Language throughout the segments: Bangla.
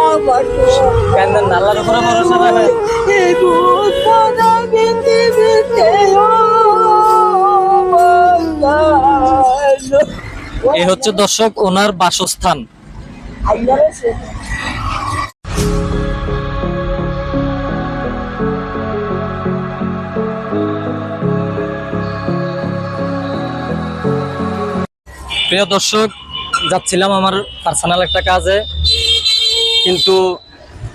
আমার কান্দেন না, আল্লাহর উপরে ভরসা রাখেন। এই ভূত বাঁধা পৃথিবীতে এই হচ্ছে দর্শক ওনার বাসস্থান। প্রিয় দর্শক, যাচ্ছিলাম আমার পার্সোনাল একটা কাজে, কিন্তু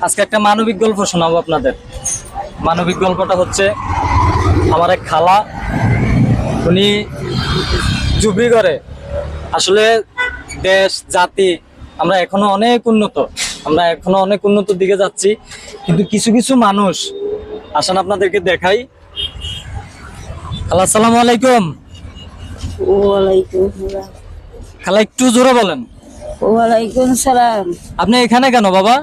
আজকে একটা মানবিক গল্প শোনাবো আপনাদের। মানবিক গল্পটা হচ্ছে আমার এক খালা, উনি জুবরি করে। আসলে দেশ জাতি আমরা এখনো অনেক উন্নত দিকে যাচ্ছি, কিন্তু কিছু কিছু মানুষ, আসেন আপনাদেরকে দেখাই। খালা আসসালামু আলাইকুম। ওয়ালাইকুম সালাম। খালা একটু জোরে বলেন। ওয়ালাইকুম সালাম। আপনি এখানে কেন বাবা?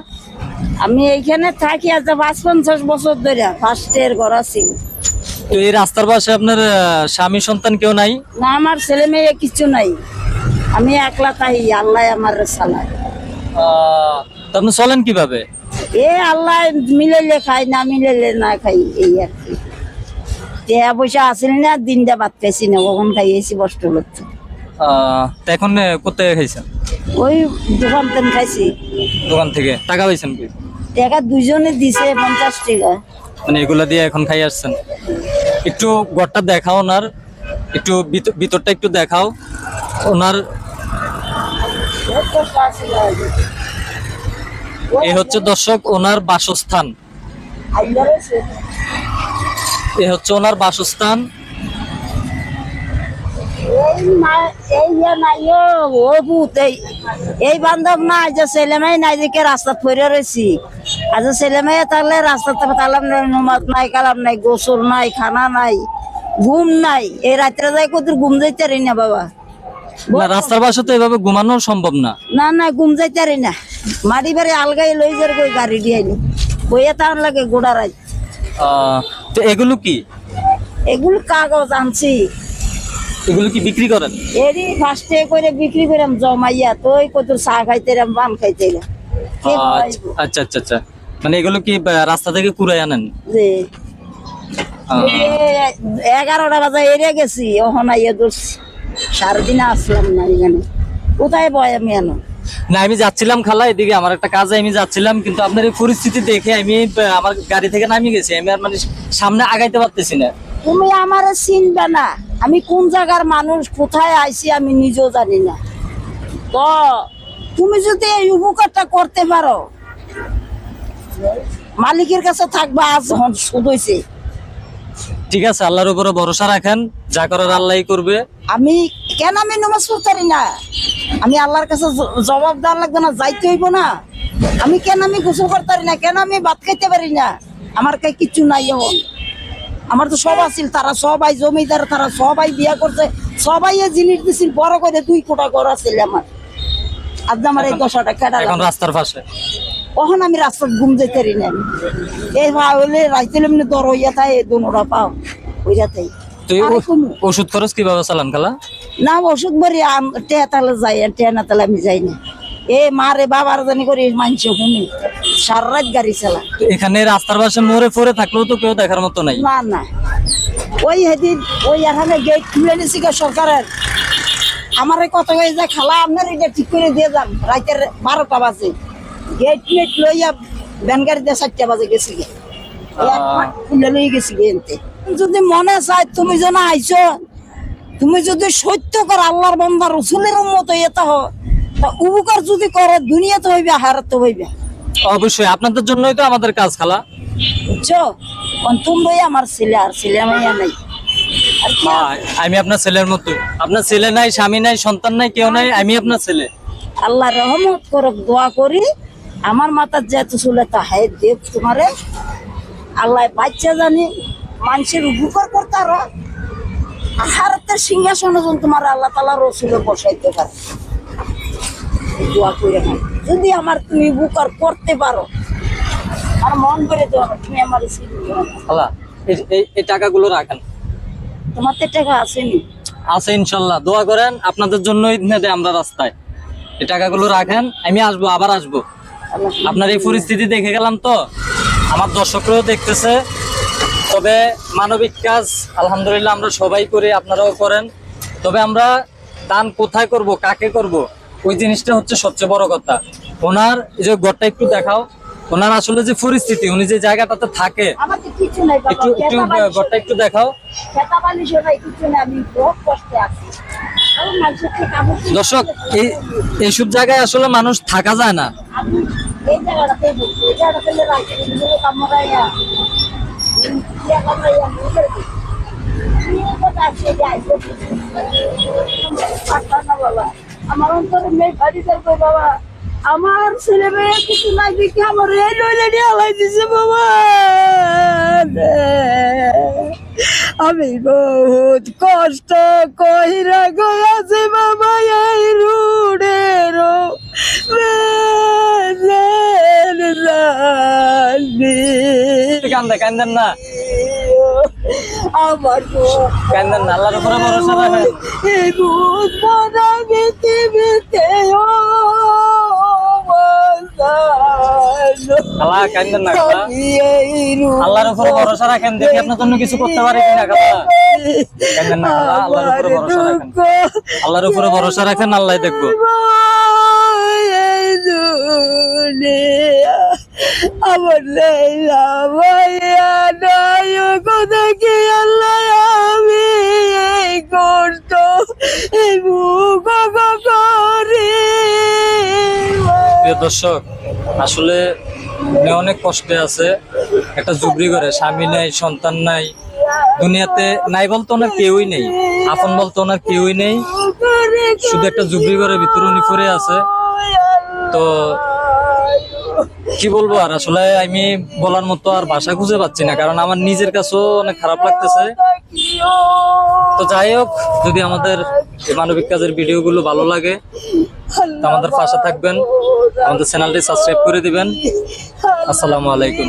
আমি এইখানে থাকি আজ ৫-৫০ বছর ধরে, ফার্স্টের ঘর আছি। তো এই রাস্তার পাশে আপনার স্বামী সন্তান কেউ নাই? না, আমার ছেলে মেয়ে কিছু নাই, আমি একলা তাই, আল্লাহ আমার চালায়। তো আপনি চলেন কিভাবে? এ আল্লাহ মিলাইলে খাই, না মিলাইলে না খাই, এই আর কি। টাকা পয়সা আসিল না, দিনটা বাদ পাইছি না, কখন খাইয়েছি কষ্ট হচ্ছে। তো এখন কোথায় খাইছেন? ওই দোকান থেকে খাইছি। দোকান থেকে টাকা পাইছেন কি? টাকা দুজনে দিছে 50 টাকা। মানে এগুলা দিয়ে এখন খাই আসছেন? একটু ঘরটা দেখাও ওনার, একটু ভিতরটা একটু দেখাও ওনার। এই হচ্ছে দর্শক ওনার বাসস্থান। এই হচ্ছে ওনার বাসস্থান। এই বান্ধব নাই যে ছেলে মেয়ে নাই, যে রাস্তা পড়ে রয়েছি। আজ ছেলে মেয়ে থাকলে রাস্তাতে তালাম নাই, নমাজ নাই, কালাম নাই, গোসল নাই, খানা নাই, ঘুম নাই। এই রাত্রে যাই কত ঘুম যাইতে পারি না বাবা। না, রাস্তার পাশে তো এভাবে ঘুমানো সম্ভব না। না না, ঘুম যাইতে পারি না। মাটি বাড়ি আলগাই লই যার কই গাড়ি দিয়ে বইয়ে তার লাগে গোড়া রাত। তো এগুলো কি? এগুলো কাগজ আনছি। এগুলো কি বিক্রি করেন? এরই ফার্স্টে করে বিক্রি করাম জমাইয়া, তো ওই কত চা খাইতে পান খাইতে। আচ্ছা আচ্ছা আচ্ছা, মানে এগুলো কি রাস্তা থেকে কুড়াই আনেন? 11টা বাজে এড়ে গেছি, ওখানে আইয়া ধরছি। সারাদিনে আসলাম না এখানে, কোথায় বয় আমি এনো। না, আমি যাচ্ছিলাম খালা এদিকে, আমার একটা কাজে আমি যাচ্ছিলাম, কিন্তু আপনার এই পরিস্থিতি দেখে আমি আমার গাড়ি থেকে নামিয়ে গেছি। আমি আর মানে সামনে আগাইতে পারতেছি না। তুমি আমার চিনবে না, আমি কোন জায়গার মানুষ, কোথায় আইছি আমি নিজেও জানি না। তো তুমি যদি এই উপকারটা করতে পারো, মালিকের কাছে থাকবা। আজ সুদ হয়েছে। ঠিক আছে, আল্লাহর উপরে ভরসা রাখেন, যা করার আল্লাহই করবে। আমি কেন আমি নামাজ পড়তে পারি না? আমি আল্লাহর কাছে জবাব দেওয়ার লাগবে না, যাইতে হইব না? আমি কেন আমি গোসল করতে পারি না? কেন আমি ভাত খাইতে পারি না? আমার কাছে কিচ্ছু নাই এখন। আমার তো সব আছিল, তারা সবাই জমিদার, তারা সবাই বিয়া করছে, সবাই এই জিনিস দিছিল, বড় করে 2 কোটা ঘর আছিল আমার। আজ আমার এই দশাটা কেটে এখন রাস্তার পাশে। কখন আমি রাস্তায় ঘুম যেতে পারি না। এই হলে রাইতে এমনি দর হইয়া থাকে, দোনোটা পাও হইয়া থাকে। তো ওষুধ খরচ কিভাবে চালান খালা? না, ওষুধ বড়ি টেয়া তালে যাই, টেয়া না তালে আমি যাই না। এ মারে বাবার জানি করে মানছে শুনি, সারা রাত গাড়ি চালা। এখানে রাস্তার পাশে মোড়ে ফোরে থাকলেও তো কেউ দেখার মতো নাই। না না, ওই হেদিন ওই এখানে গেট খুলে নিছি সরকারের। আমার কত হয়ে যায়, খালা আপনার এটা ঠিক করে দিয়ে যান। রাতের 12টা বাজে গেট মেট লইয়া ভ্যান গাড়িতে 4টা বাজে গেছি, খুলে লই গেছি গেতে। যদি মনে চায় তুমি যেন আইছো, তুমি যদি সত্য কর আল্লাহর বান্দা রসুলের উম্মত এটা হয়, তা উপকার যদি করে দুনিয়াতে হইবে, হারাতে হইবে। অবশ্যই, আপনাদের জন্যই তো আমাদের কাজ খালা, বুঝছো? তোমরাই আমার ছেলে, আর ছেলে মাইয়া নাই। আমি আপনার ছেলের মতো। আপনার ছেলে নাই, স্বামী নাই, সন্তান নাই, কেউ নাই, আমি আপনার ছেলে। আল্লাহ রহমত করুক, দোয়া করি। আমার মাথার যেহেতু চলে তা হাই দেব তোমারে, আল্লাহ বাচ্চা জানি মানুষের উপকার করতে আরো আহারতের সিংহাসনে তোমার আল্লাহ তাআলা রসুলে বসাইতে পারে। দোয়া করে যদি আমার তুমি উপকার করতে পারো, আর মন করে দেওয়া, তুমি আমার খালা এই টাকাগুলো রাখেন। তোমার তো টাকা আসেনি? আছে ইনশাল্লাহ, দোয়া করেন, আপনাদের জন্যই আমরা রাস্তায়। এই টাকাগুলো রাখেন, আমি আসবো, আবার আসবো। আপনার এই পরিস্থিতি দেখে গেলাম তো, আমার দর্শকরাও দেখতেছে। তবে মানবিক কাজ আলহামদুলিল্লাহ আমরা সবাই করি, আপনারাও করেন। তবে আমরা দান কোথায় করব, কাকে করব, ওই জিনিসটা হচ্ছে সবচেয়ে বড় কথা। ওনার এই যে ঘরটা একটু দেখাও, ওনার আসলে যে পরিস্থিতি, উনি যে জায়গাটাতে থাকে, আমাদের কিছু নাই বাবা, একটু একটু ঘরটা একটু দেখাও। খেতা বালিশও নাই, কিছু নাই, আমি বহুত কষ্টে আছি। আমি মানুষের থেকে কাপড় কিনে দর্শক, এইসব জায়গায় আসলে মানুষ থাকা যায় না। আমি এই জায়গাটাতে বলছি, এই জায়গাটাতে রাখছি কিন্তু কামড়াইয়া ইয়া কামড়াইয়া মুখের কথা আছে যাই না বাবা। আমার অন্তরে মেয়ে বাড়ি যাবে বাবা, আমার ছেলে মেয়ে কিছু নাই দেখি আমার এই লইলে নিয়ে হালাই দিছে বাবা। আমি বহুত কষ্ট কইরা গেছে বাবা এই রুডের কান্দেন না, আমার কান্দেন না, আল্লাহর উপরে ভরসা রাখেন। এই বহুত বড় পৃথিবীতে খালা কান্দেন না, খালা আল্লাহর উপরে ভরসা রাখেন, দেখি আপনার জন্য কিছু করতে পারি কিনা। খালা কান্দেন না, খালা আল্লাহর উপরে ভরসা রাখেন, আল্লাহর উপরে ভরসা রাখেন, আল্লাহ দেখবো। আমার লাইলা ভাইয়া নাই কথা কি আল্লাহ, আমি এই কষ্ট এই মুখ করি। প্রিয় দর্শক, আসলে উনি অনেক কষ্টে আছে। একটা জুবরি করে, স্বামী নাই, সন্তান নাই, দুনিয়াতে নাই বলতো ওনার কেউই নেই, আপন বলতো ওনার কেউই নেই, শুধু একটা জুবরি ঘরের ভিতরে উনি পড়ে আছে। তো কি বলবো আর, আসলে আমি বলার মতো আর ভাষা খুঁজে পাচ্ছি না, কারণ আমার নিজের কাছেও অনেক খারাপ লাগতেছে। তো যাই হোক, যদি আমাদের এই মানবিক কাজের ভিডিওগুলো ভালো লাগে তো আমাদের পাশে থাকবেন, আমাদের চ্যানেলটি সাবস্ক্রাইব করে দিবেন। আসসালামু আলাইকুম।